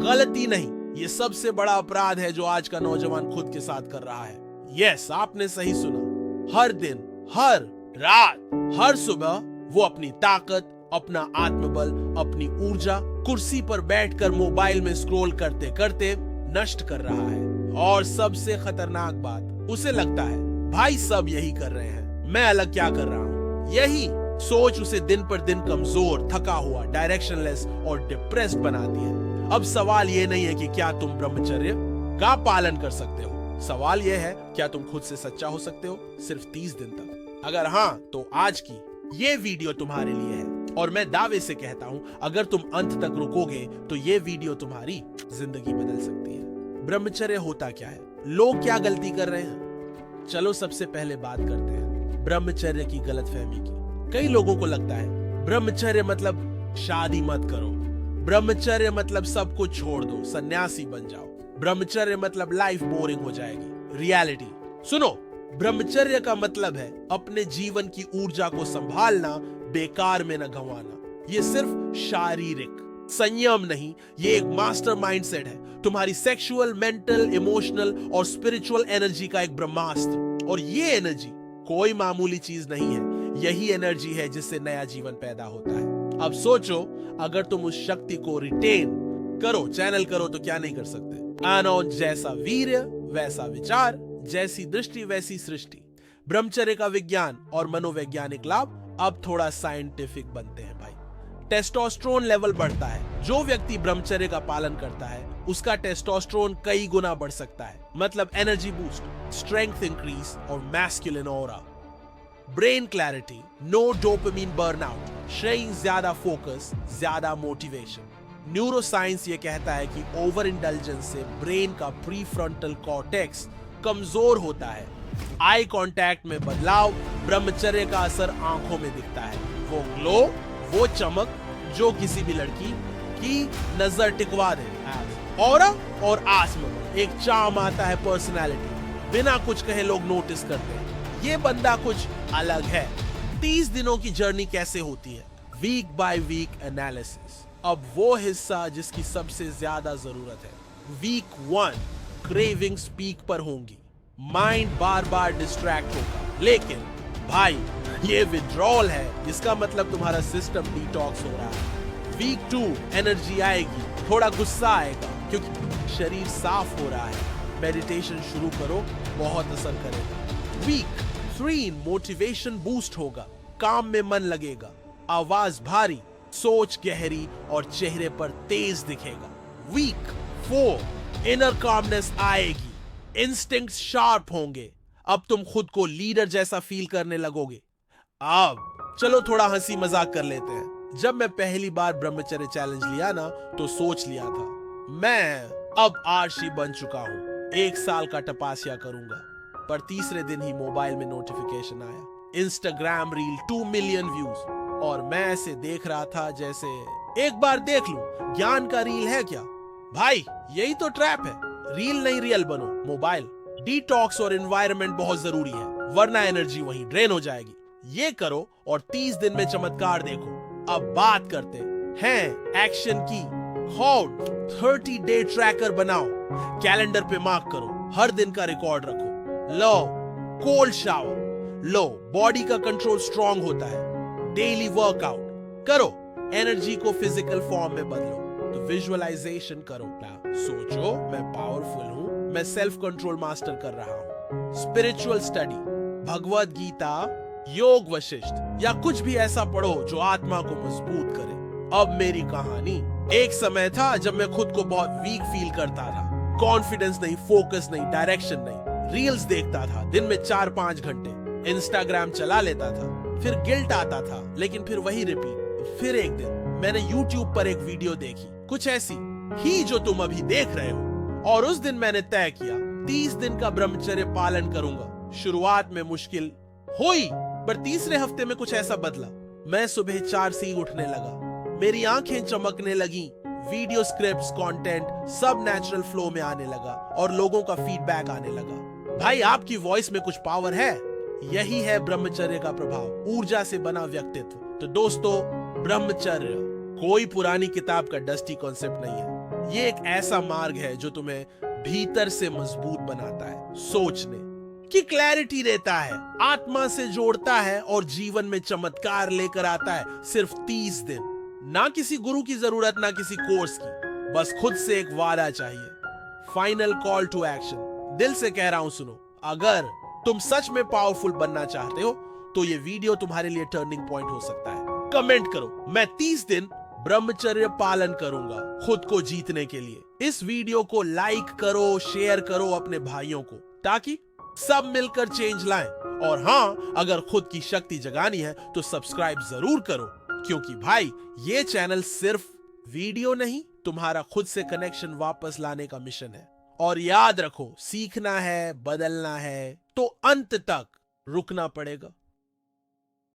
गलती नहीं, ये सबसे बड़ा अपराध है जो आज का नौजवान खुद के साथ कर रहा है। यस, आपने सही सुना। हर दिन, हर रात, हर सुबह वो अपनी ताकत, अपना आत्मबल, अपनी ऊर्जा कुर्सी पर बैठकर मोबाइल में स्क्रॉल करते करते नष्ट कर रहा है। और सबसे खतरनाक बात, उसे लगता है भाई सब यही कर रहे हैं, मैं अलग क्या कर रहा हूँ। यही सोच उसे दिन पर दिन कमजोर, थका हुआ, डायरेक्शनलेस और डिप्रेस्ड बनाती है। अब सवाल ये नहीं है कि क्या तुम ब्रह्मचर्य का पालन कर सकते हो, सवाल यह है क्या तुम खुद से सच्चा हो सकते हो सिर्फ 30 दिन तक। अगर हाँ, तो आज की ये वीडियो तुम्हारे लिए है। और मैं दावे से कहता हूं, अगर तुम अंत तक रुकोगे तो ये वीडियो तुम्हारी जिंदगी बदल सकती है। ब्रह्मचर्य होता क्या है, लोग क्या गलती कर रहे हैं, चलो सबसे पहले बात करते हैं ब्रह्मचर्य की गलतफहमी की। कई लोगों को लगता है ब्रह्मचर्य मतलब शादी मत करो, ब्रह्मचर्य मतलब सब कुछ छोड़ दो, सन्यासी बन जाओ, ब्रह्मचर्य मतलब लाइफ बोरिंग हो जाएगी। रियलिटी सुनो, ब्रह्मचर्य का मतलब है अपने जीवन की ऊर्जा को संभालना, बेकार में न गंवाना। ये सिर्फ शारीरिक संयम नहीं, ये एक मास्टर माइंडसेट है, तुम्हारी सेक्सुअल, मेंटल, इमोशनल और स्पिरिचुअल एनर्जी का एक ब्रह्मास्त्र। और ये एनर्जी कोई मामूली चीज नहीं है, यही एनर्जी है जिससे नया जीवन पैदा होता है। अब सोचो, अगर तुम उस शक्ति को रिटेन करो, चैनल करो, तो क्या नहीं कर सकते। आनो जैसा वीर्य वैसा विचार, जैसी दृष्टि वैसी सृष्टि। ब्रह्मचर्य का विज्ञान और मनोवैज्ञानिक लाभ अब थोड़ा साइंटिफिक बनते हैं भाई। टेस्टोस्टेरोन लेवल बढ़ता है, जो व्यक्ति ब्रह्मचर्य का पालन करता है उसका टेस्टोस्टेरोन कई गुना बढ़ सकता है, मतलब एनर्जी बूस्ट, स्ट्रेंथ इंक्रीज और masculine aura. Brain clarity, no dopamine burnout, शरीर ज्यादा फोकस, ज्यादा मोटिवेशन। न्यूरोसाइंस ये कहता है कि ओवर इंडल्जेंस से ब्रेन का प्रीफ्रंटल कॉर्टेक्स कमजोर होता है। आई कांटेक्ट में बदलाव, ब्रह्मचर्य का असर आंखों में दिखता है, वो ग्लो, वो चमक जो किसी भी लड़की की नजर टिकवा दे। ऑरा और आत्मबल, एक चार्म आता है पर्सनालिटी, बिना कुछ कहे लोग नोटिस करते हैं ये बंदा कुछ अलग है। 30 दिनों की जर्नी कैसे होती है, वीक बाय वीक एनालिसिस। अब वो हिस्सा जिसकी सबसे ज्यादा जरूरत है। वीक 1 क्रेविंग्स पीक पर होंगी, माइंड बार बार डिस्ट्रैक्ट होगा, लेकिन भाई ये विड्रॉल है, इसका मतलब तुम्हारा सिस्टम डिटॉक्स हो रहा है। वीक 2 एनर्जी आएगी, थोड़ा गुस्सा आएगा क्योंकि शरीर साफ हो रहा है। मेडिटेशन शुरू करो, बहुत असर करेगा। वीक 3 मोटिवेशन बूस्ट होगा, काम में मन लगेगा, आवाज भारी, सोच गहरी और चेहरे पर तेज दिखेगा। वीक 4 इनर कामनेस आएगी, इंस्टिंक्ट्स शार्प होंगे, अब तुम खुद को लीडर जैसा फील करने लगोगे। अब चलो थोड़ा हंसी मजाक कर लेते हैं। जब मैं पहली बार ब्रह्मचर्य चैलेंज लिया ना, तो सोच लिया था मैं अब आर्षि बन चुका हूं, 1 साल का तपस्या करूंगा। पर तीसरे दिन ही मोबाइल में नोटिफिकेशन आया, इंस्टाग्राम रील 2 मिलियन व्यूज, और मैं ऐसे देख रहा था जैसे एक बार देख लूं, ज्ञान का रील है क्या। भाई यही तो ट्रैप है, रील नहीं रियल बनो। मोबाइल डिटॉक्स और एनवायरनमेंट बहुत जरूरी है, वरना एनर्जी वहीं ड्रेन हो जाएगी। ये करो और 30 दिन में चमत्कार देखो। अब बात करते हैं एक्शन की। हॉट 30 डे ट्रैकर बनाओ, कैलेंडर पे मार्क करो, हर दिन का रिकॉर्ड रखो। लो कोल्ड शावर लो, बॉडी का कंट्रोल स्ट्रांग होता है। डेली वर्कआउट करो, एनर्जी को फिजिकल फॉर्म में बदलो। तो विजुअलाइजेशन करो, सोचो मैं पावरफुल हूं, मैं सेल्फ कंट्रोल मास्टर कर रहा हूं। स्पिरिचुअल स्टडी, भगवद गीता, योग वशिष्ठ या कुछ भी ऐसा पढ़ो जो आत्मा को मजबूत करे। अब मेरी कहानी, एक समय था जब मैं खुद को बहुत वीक फील करता था, कॉन्फिडेंस नहीं, फोकस नहीं, डायरेक्शन नहीं। रील्स देखता था दिन में 4-5 घंटे, इंस्टाग्राम चला लेता था, फिर गिल्ट आता था, लेकिन फिर वही रिपीट। फिर एक दिन मैंने यूट्यूब पर एक वीडियो देखी, कुछ ऐसी ही जो तुम अभी देख रहे हो, और उस दिन मैंने तय किया 30 दिन का ब्रह्मचर्य पालन करूंगा। शुरुआत में मुश्किल हुई, पर तीसरे हफ्ते में कुछ ऐसा बदला। मैं सुबह 4 से ही उठने लगा, मेरी आंखें चमकने लगी, वीडियो स्क्रिप्ट्स, कंटेंट सब नेचुरल फ्लो में आने लगा और लोगों का फीडबैक आने लगा। भाई आपकी वॉइस में कुछ पावर है, यही है ब्रह्मचर्य का प्रभाव, ऊर्जा से बना व्यक्तित्व। तो दोस्तों, ब्रह्मचर्य कोई पुरानी किताब का डस्टी कॉन्सेप्ट नहीं है, ये एक ऐसा मार्ग है जो तुम्हें भीतर से मजबूत बनाता है, सोचने की क्लैरिटी देता है, आत्मा से जोड़ता है और जीवन में चमत्कार लेकर आता है। सिर्फ 30 दिन, ना किसी गुरु की जरूरत, ना किसी कोर्स की, बस खुद से एक वादा चाहिए। फाइनल कॉल टू एक्शन, दिल से कह रहा हूं सुनो। अगर तुम सच में पावरफुल बनना चाहते हो तो ये वीडियो तुम्हारे लिए टर्निंग पॉइंट हो सकता है। कमेंट करो, मैं 30 दिन ब्रह्मचर्य पालन करूंगा खुद को जीतने के लिए। इस वीडियो को लाइक करो, शेयर करो अपने भाइयों को, ताकि सब मिलकर चेंज लाएं। और हाँ, अगर खुद की शक्ति जगानी है तो सब्सक्राइब जरूर करो, क्योंकि भाई ये चैनल सिर्फ वीडियो नहीं, तुम्हारा खुद से कनेक्शन वापस लाने का मिशन है। और याद रखो, सीखना है, बदलना है तो अंत तक रुकना पड़ेगा।